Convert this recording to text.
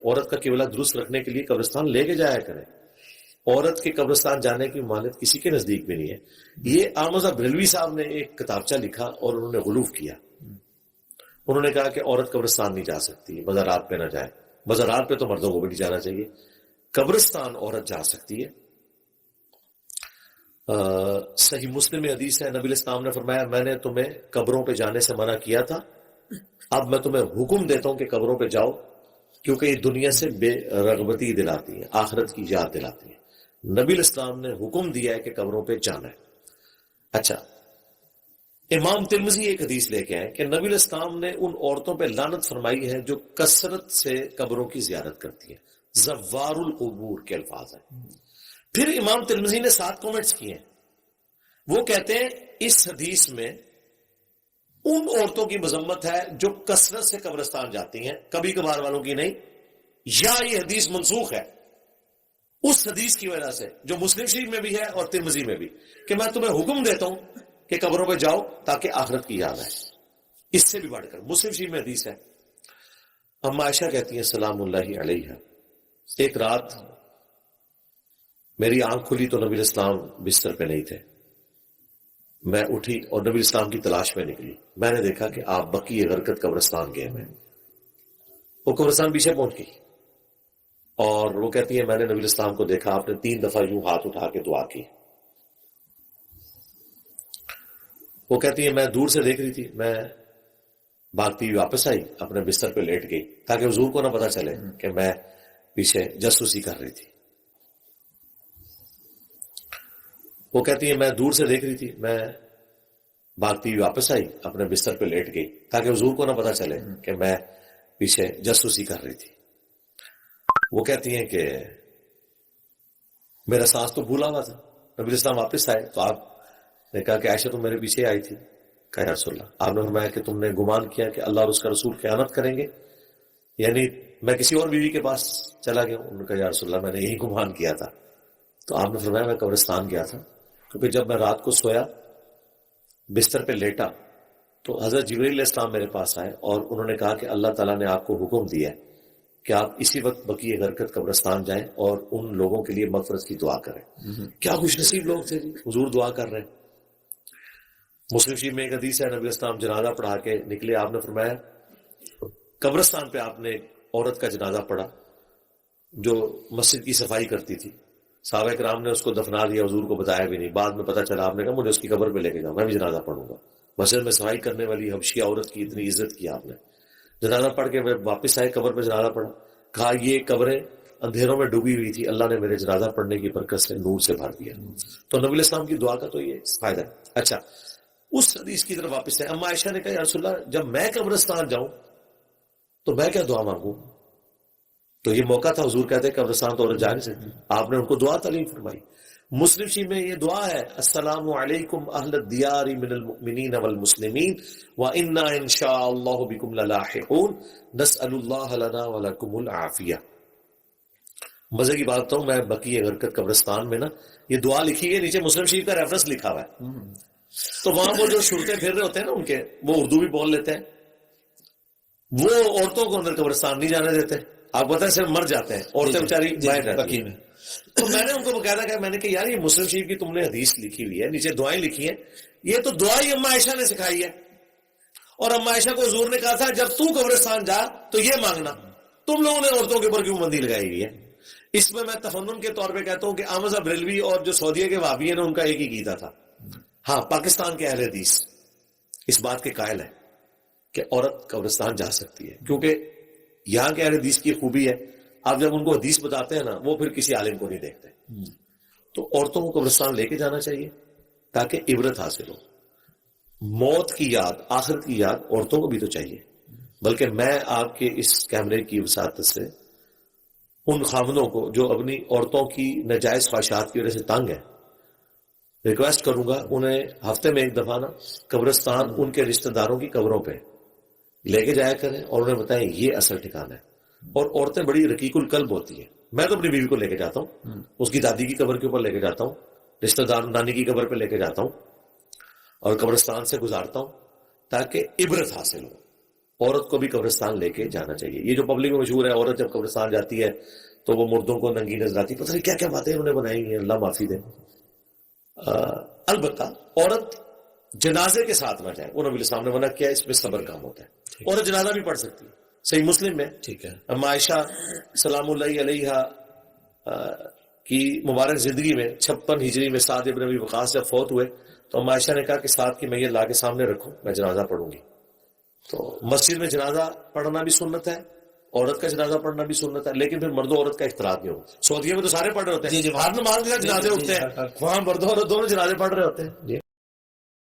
عورت کا قبلہ درست رکھنے کے لیے قبرستان لے کے جایا کریں. عورت کے قبرستان جانے کی ممانعت کسی کے نزدیک بھی نہیں ہے. یہ احمد بریلوی صاحب نے ایک کتابچہ لکھا اور انہوں نے غلوف کیا. انہوں نے کہا کہ عورت قبرستان نہیں جا سکتی، مزارات پہ نہ جائے. مزارات پہ تو مردوں کو بھی نہیں جانا چاہیے، قبرستان عورت جا سکتی ہے. صحیح مسلم میں حدیث ہے، نبی الاسلام نے فرمایا میں نے تمہیں قبروں پہ جانے سے منع کیا تھا، اب میں تمہیں حکم دیتا ہوں کہ قبروں پہ جاؤ، کیونکہ یہ دنیا سے بے رغبتی دلاتی ہیں، آخرت کی یاد دلاتی ہیں. نبی الاسلام نے حکم دیا ہے کہ قبروں پہ جانا ہے. اچھا، امام ترمذی ایک حدیث لے کے آئے کہ نبی الاسلام نے ان عورتوں پہ لعنت فرمائی ہے جو کثرت سے قبروں کی زیارت کرتی ہیں. زوار القبور کے الفاظ ہیں. پھر امام ترمذی نے 7 کامنٹس کیے ہیں. وہ کہتے ہیں اس حدیث میں ان عورتوں کی مذمت ہے جو کثرت سے قبرستان جاتی ہیں، کبھی کبھار والوں کی نہیں، یا یہ حدیث منسوخ ہے اس حدیث کی وجہ سے جو مسلم شریف میں بھی ہے اور ترمذی میں بھی، کہ میں تمہیں حکم دیتا ہوں کہ قبروں پہ جاؤ تاکہ آخرت کی یاد آئے. اس سے بھی بڑھ کر مسلم شریف میں حدیث ہے. اما عائشہ کہتی ہیں سلام اللہ علیہا، ایک رات میری آنکھ کھلی تو نبی الاسلام بستر پہ نہیں تھے. میں اٹھی اور نبی الاسلام کی تلاش میں نکلی. میں نے دیکھا کہ آپ بقیع غرقد قبرستان گئے ہیں. وہ قبرستان پیچھے پہنچ گئی اور وہ کہتی ہے میں نے نبی الاسلام کو دیکھا، آپ نے 3 دفعہ یوں ہاتھ اٹھا کے دعا کی. وہ کہتی ہے میں دور سے دیکھ رہی تھی، میں بھاگتی ہوئی واپس آئی، اپنے بستر پہ لیٹ گئی تاکہ حضور کو نہ پتا چلے کہ میں پیچھے جاسوسی کر رہی تھی. وہ کہتی ہے میں دور سے دیکھ رہی تھی، میں بھاگتی ہوئی واپس آئی، اپنے بستر پہ لیٹ گئی تاکہ حضور کو نہ پتا چلے کہ میں پیچھے جاسوسی کر رہی تھی. وہ کہتی ہیں کہ میرا سانس تو بھولا ہوا تھا. نبی اسلام واپس آئے تو آپ نے کہا کہ عائشہ تم میرے پیچھے آئی تھی. کہا یا رسول اللہ، آپ نے فرمایا کہ تم نے گمان کیا کہ اللہ اور اس کا رسول خیانت کریں گے، یعنی میں کسی اور بیوی کے پاس چلا گیا ہوں. انہوں نے کہا یا رسول اللہ میں نے یہی گمان کیا تھا. تو آپ نے فرمایا میں قبرستان گیا تھا، کیونکہ جب میں رات کو سویا بستر پہ لیٹا تو حضرت جبرائیل علیہ السلام میرے پاس آئے اور انہوں نے کہا کہ اللہ تعالیٰ نے آپ کو حکم دیا ہے کہ آپ اسی وقت بقیع غرقد قبرستان جائیں اور ان لوگوں کے لیے مغفرت کی دعا کریں. کیا خوش نصیب لوگ تھے جی، حضور دعا کر رہے ہیں. مسلم شریف میں ایک حدیث ہے، نبی اسلام جنازہ پڑھا کے نکلے، آپ نے فرمایا قبرستان پہ آپ نے عورت کا جنازہ پڑھا جو مسجد کی صفائی کرتی تھی. صحابہ کرام نے اس کو دفنا دیا، حضور کو بتایا بھی نہیں. بعد میں پتا چلا، آپ نے کہا مجھے اس کی قبر پہ لے کے جاؤ، میں بھی جنازہ پڑھوں گا. مسجد میں صفائی کرنے والی حبشیہ عورت کی اتنی عزت کی آپ نے. جنازہ پڑھ کے میں واپس آئے، قبر پہ جنازہ پڑھا. کہا یہ قبریں اندھیروں میں ڈوبی ہوئی تھی، اللہ نے میرے جنازہ پڑھنے کی برکت سے نور سے بھر دیا. تو نبی علیہ السلام کی دعا کا تو یہ فائدہ ہے. اچھا، اس حدیث کی طرف واپس ہے. اما عائشہ نے کہا یا رسول اللہ جب میں قبرستان جاؤں تو میں کیا دعا مانگوں؟ تو یہ موقع تھا، حضور کہتے ہیں قبرستان تو عورت جا نہیں سکتی. آپ نے ان کو دعا تعلیم فرمائی. مسلم شریف میں یہ دعا ہے السلام علیکم اہل الدیار من المؤمنین والمسلمین وانا انشاء اللہ بکم للاحقون نسأل اللہ لنا ولکم العافیہ. مزے کی بات ہوں، میں بقیع غرقد قبرستان میں نا یہ دعا لکھی ہے، نیچے مسلم شریف کا ریفرنس لکھا ہوا ہے. تو وہاں وہ جو شرطیں پھر رہے ہوتے ہیں نا ان کے، وہ اردو بھی بول لیتے ہیں، وہ عورتوں کو اندر قبرستان نہیں جانے دیتے. آپ پتہ ہے صرف مر جاتے ہیں، عورتیں بیچاری باہر رہتی ہیں. تو میں نے ان کو باقاعدہ کہا، میں نے کہا یار یہ مسلم شریف کی تم نے حدیث لکھی ہوئی ہے، نیچے دعائیں لکھی ہیں، یہ تو دعا ہی اما عائشہ نے سکھائی ہے. اور اما عائشہ کو حضور نے کہا تھا جب تو قبرستان جا تو یہ مانگنا. تم لوگوں نے عورتوں کے اوپر کیوں بندی لگائی ہوئی ہے؟ اس میں میں تفنن کے طور پہ کہتا ہوں کہ احمد بریلوی اور جو سعودیہ کے وہابی ہیں ان کا ایک ہی عقیدہ تھا. ہاں، پاکستان کے اہل حدیث اس بات کے قائل ہے کہ عورت قبرستان جا سکتی ہے، کیونکہ یہاں کے اہل حدیث کی خوبی ہے آپ جب ان کو حدیث بتاتے ہیں نا وہ پھر کسی عالم کو نہیں دیکھتے. تو عورتوں کو قبرستان لے کے جانا چاہیے تاکہ عبرت حاصل ہو. موت کی یاد، آخرت کی یاد عورتوں کو بھی تو چاہیے. بلکہ میں آپ کے اس کیمرے کی وساطت سے ان خامدوں کو جو اپنی عورتوں کی ناجائز خواہشات کی وجہ سے تنگ ہے ریکویسٹ کروں گا انہیں ہفتے میں ایک دفعہ نا قبرستان ان کے رشتہ داروں کی قبروں پہ لے کے جایا کریں اور انہیں بتائیں یہ اصل ٹھکانا ہے. اور عورتیں بڑی رقیق القلب ہوتی ہیں. میں تو اپنی بیوی کو لے کے جاتا ہوں، اس کی دادی کی قبر کے اوپر لے کے جاتا ہوں، رشتہ دار نانی کی قبر پہ لے کے جاتا ہوں اور قبرستان سے گزارتا ہوں تاکہ عبرت حاصل ہو. عورت کو بھی قبرستان لے کے جانا چاہیے. یہ جو پبلک میں مشہور ہے عورت جب قبرستان جاتی ہے تو وہ مردوں کو ننگی نظر آتی ہے, پتہ نہیں کیا کیا باتیں انہوں نے بنائی ہیں, اللہ معافی دے. البتہ عورت جنازے کے ساتھ نہ جائے, وہ نبی الاسلام نے منع کیا, اس میں صبر کام ہوتا ہے. عورت جنازہ بھی پڑھ سکتی ہے, صحیح مسلم میں ٹھیک ہے. اما عائشہ سلام اللہ علیہا کی مبارک زندگی میں 56 ہجری میں سعد ابن ابی وقاص جب فوت ہوئے تو اما عائشہ نے کہا کہ سعد کی میت لا کے سامنے رکھو, میں جنازہ پڑھوں گی. تو مسجد میں جنازہ پڑھنا بھی سنت ہے, عورت کا جنازہ پڑھنا بھی سنت ہے, لیکن پھر مرد و عورت کا اختلاط نہیں ہوگا. سعودیہ میں تو سارے پڑھ رہے ہوتے ہیں, ہر نماز کے ساتھ جنازے ہوتے ہیں, وہاں مرد و عورت دونوں جنازے پڑھ رہے ہوتے ہیں.